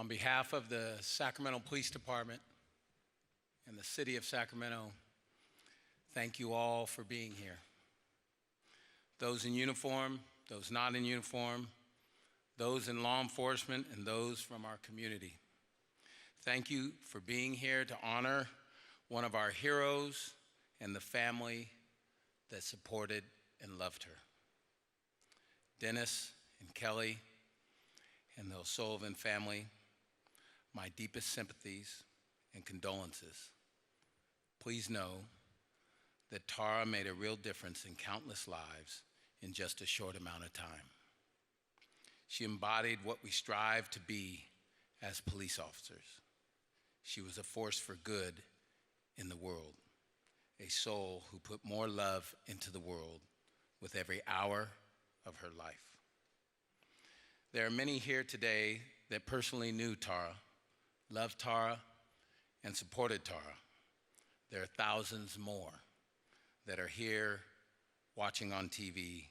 On behalf of the Sacramento Police Department and the City of Sacramento, thank you all for being here. Those in uniform, those not in uniform, those in law enforcement, and those from our community. Thank you for being here to honor one of our heroes and the family that supported and loved her. Dennis and Kelly and the O'Sullivan family, my deepest sympathies and condolences. Please know that Tara made a real difference in countless lives in just a short amount of time. She embodied what we strive to be as police officers. She was a force for good in the world, a soul who put more love into the world with every hour of her life. There are many here today that personally knew Tara, loved Tara, and supported Tara. There are thousands more that are here watching on TV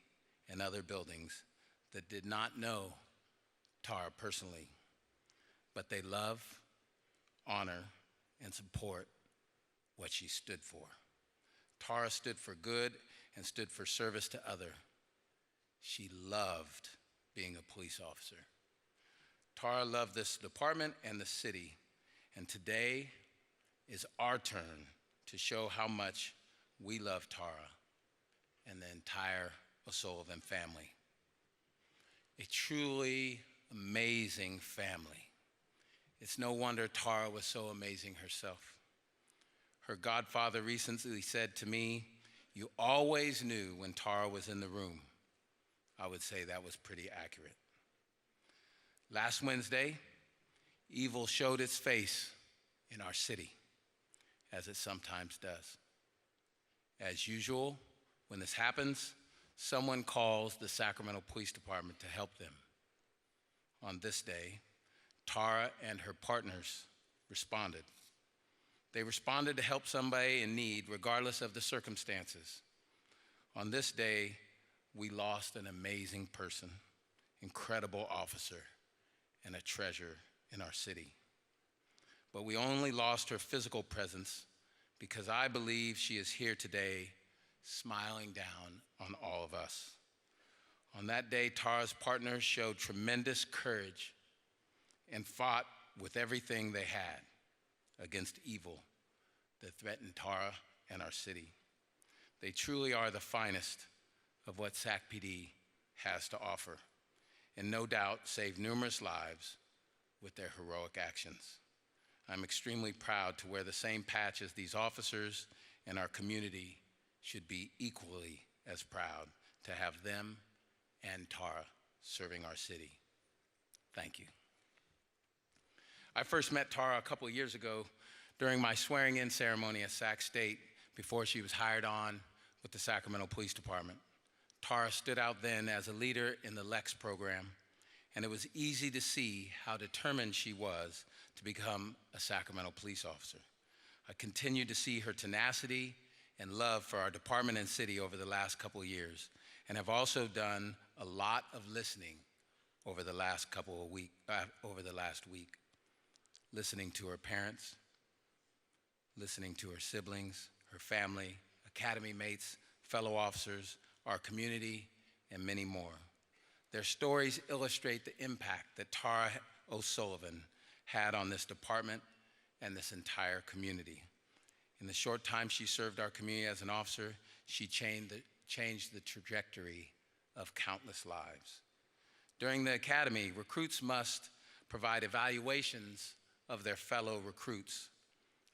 and other buildings that did not know Tara personally, but they love, honor, and support what she stood for. Tara stood for good and stood for service to others. She loved being a police officer. Tara loved this department and the city, and today is our turn to show how much we love Tara and the entire O'Sullivan family. A truly amazing family. It's no wonder Tara was so amazing herself. Her godfather recently said to me, "You always knew when Tara was in the room." I would say that was pretty accurate. Last Wednesday, evil showed its face in our city, as it sometimes does. As usual, when this happens, someone calls the Sacramento Police Department to help them. On this day, Tara and her partners responded. They responded to help somebody in need, regardless of the circumstances. On this day, we lost an amazing person, incredible officer, and a treasure in our city. But we only lost her physical presence because I believe she is here today, smiling down on all of us. On that day, Tara's partners showed tremendous courage and fought with everything they had against evil that threatened Tara and our city. They truly are the finest of what SacPD has to offer, and no doubt saved numerous lives with their heroic actions. I'm extremely proud to wear the same patch as these officers, and our community should be equally as proud to have them and Tara serving our city. Thank you. I first met Tara a couple of years ago during my swearing-in ceremony at Sac State before she was hired on with the Sacramento Police Department. Tara stood out then as a leader in the LEX program, and it was easy to see how determined she was to become a Sacramento police officer. I continued to see her tenacity and love for our department and city over the last couple of years, and have also done a lot of listening over the last week, listening to her parents, listening to her siblings, her family, academy mates, fellow officers, our community, and many more. Their stories illustrate the impact that Tara O'Sullivan had on this department and this entire community. In the short time she served our community as an officer, she changed the trajectory of countless lives. During the academy, recruits must provide evaluations of their fellow recruits.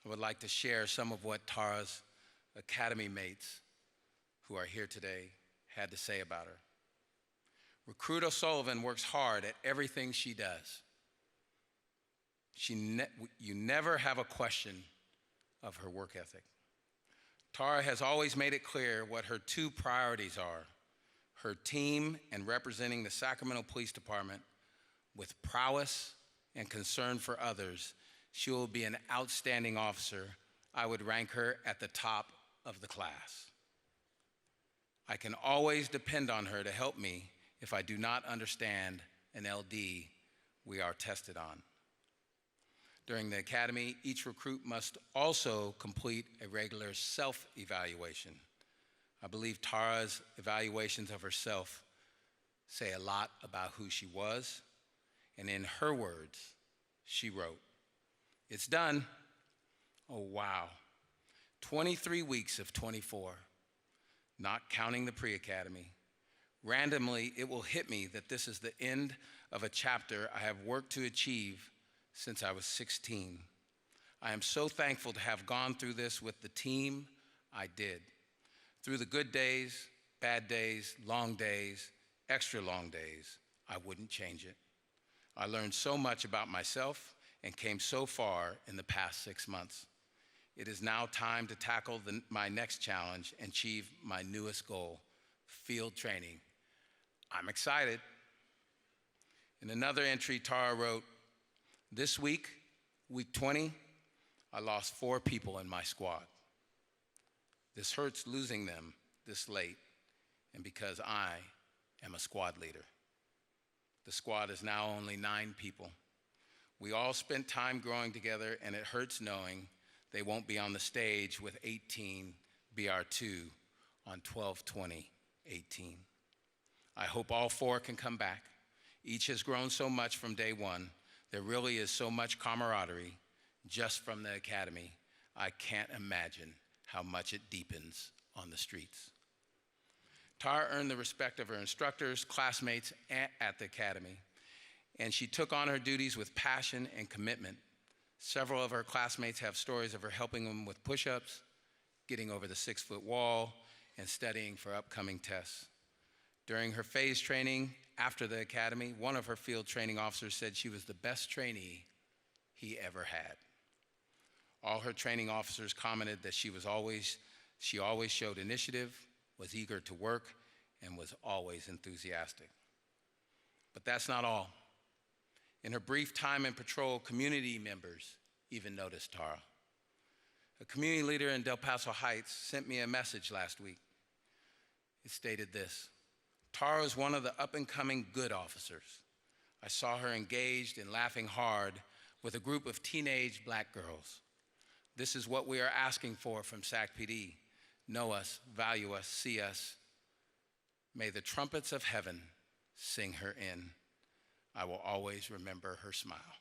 I would like to share some of what Tara's academy mates who are here today had to say about her. Recruit O'Sullivan works hard at everything she does. You never have a question of her work ethic. Tara has always made it clear what her two priorities are: her team and representing the Sacramento Police Department. With prowess and concern for others, she will be an outstanding officer. I would rank her at the top of the class. I can always depend on her to help me if I do not understand an LD we are tested on. During the academy, each recruit must also complete a regular self-evaluation. I believe Tara's evaluations of herself say a lot about who she was, and in her words, she wrote, "It's done." Oh, wow. 23 weeks of 24, not counting the pre-academy. Randomly, it will hit me that this is the end of a chapter I have worked to achieve since I was 16. I am so thankful to have gone through this with the team I did. Through the good days, bad days, long days, extra long days, I wouldn't change it. I learned so much about myself and came so far in the past 6 months. It is now time to tackle my next challenge and achieve my newest goal, field training. I'm excited. In another entry, Tara wrote, "This week, week 20, I lost 4 people in my squad. This hurts losing them this late, and because I am a squad leader. The squad is now only 9 people. We all spent time growing together, and it hurts knowing they won't be on the stage with 18 BR2 on 12/20/18. I hope all 4 can come back. Each has grown so much from day one. There really is so much camaraderie just from the academy. I can't imagine how much it deepens on the streets." Tara earned the respect of her instructors, classmates at the academy, and she took on her duties with passion and commitment. Several of her classmates have stories of her helping them with push-ups, getting over the 6-foot wall, and studying for upcoming tests. During her phase training after the academy, one of her field training officers said she was the best trainee he ever had. All her training officers commented that she always showed initiative, was eager to work, and was always enthusiastic. But that's not all. In her brief time in patrol, community members even noticed Tara. A community leader in Del Paso Heights sent me a message last week. It stated this: "Tara is one of the up-and-coming good officers. I saw her engaged and laughing hard with a group of teenage black girls. This is what we are asking for from SAC PD. Know us, value us, see us. May the trumpets of heaven sing her in. I will always remember her smile."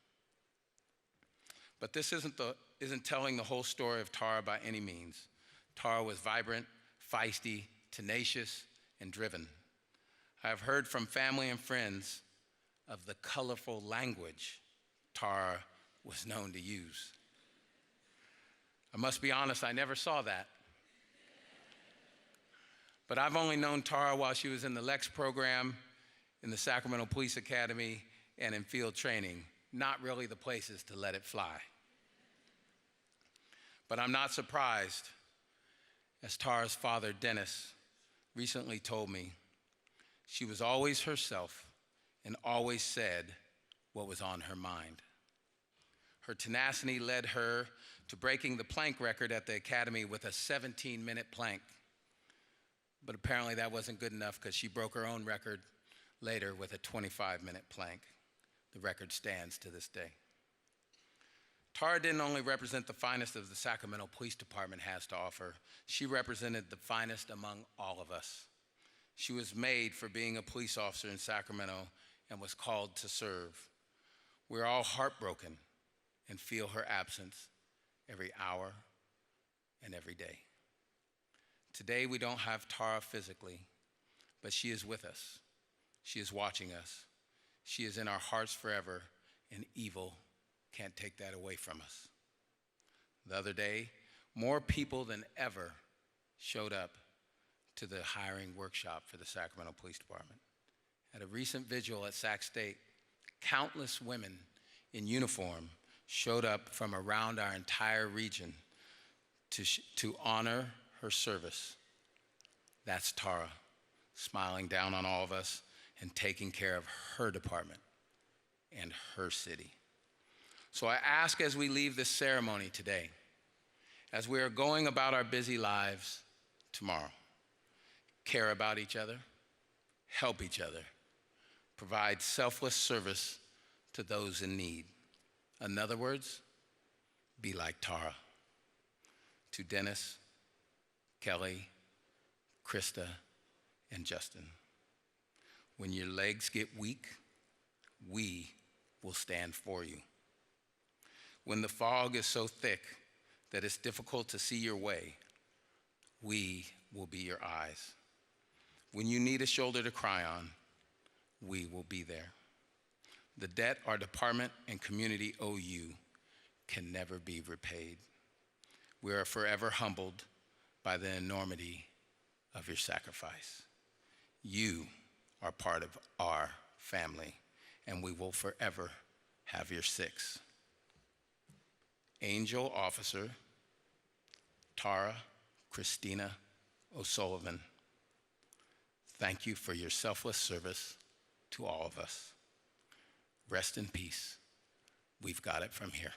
But this isn't telling the whole story of Tara by any means. Tara was vibrant, feisty, tenacious, and driven. I have heard from family and friends of the colorful language Tara was known to use. I must be honest, I never saw that. But I've only known Tara while she was in the LEX program, in the Sacramento Police Academy, and in field training, not really the places to let it fly. But I'm not surprised, as Tara's father, Dennis, recently told me. She was always herself and always said what was on her mind. Her tenacity led her to breaking the plank record at the academy with a 17-minute plank. But apparently that wasn't good enough because she broke her own record later with a 25-minute plank. The record stands to this day. Tara didn't only represent the finest of the Sacramento Police Department has to offer, she represented the finest among all of us. She was made for being a police officer in Sacramento and was called to serve. We're all heartbroken and feel her absence every hour and every day. Today, we don't have Tara physically, but she is with us. She is watching us. She is in our hearts forever, and evil can't take that away from us. The other day, more people than ever showed up to the hiring workshop for the Sacramento Police Department. At a recent vigil at Sac State, countless women in uniform showed up from around our entire region to honor her service. That's Tara, smiling down on all of us and taking care of her department and her city. So I ask as we leave this ceremony today, as we are going about our busy lives tomorrow, care about each other, help each other, provide selfless service to those in need. In other words, be like Tara. To Dennis, Kelly, Krista, and Justin, when your legs get weak, we will stand for you. When the fog is so thick that it's difficult to see your way, we will be your eyes. When you need a shoulder to cry on, we will be there. The debt our department and community owe you can never be repaid. We are forever humbled by the enormity of your sacrifice. You are part of our family, and we will forever have your six. Angel Officer Tara Christina O'Sullivan, thank you for your selfless service to all of us. Rest in peace. We've got it from here.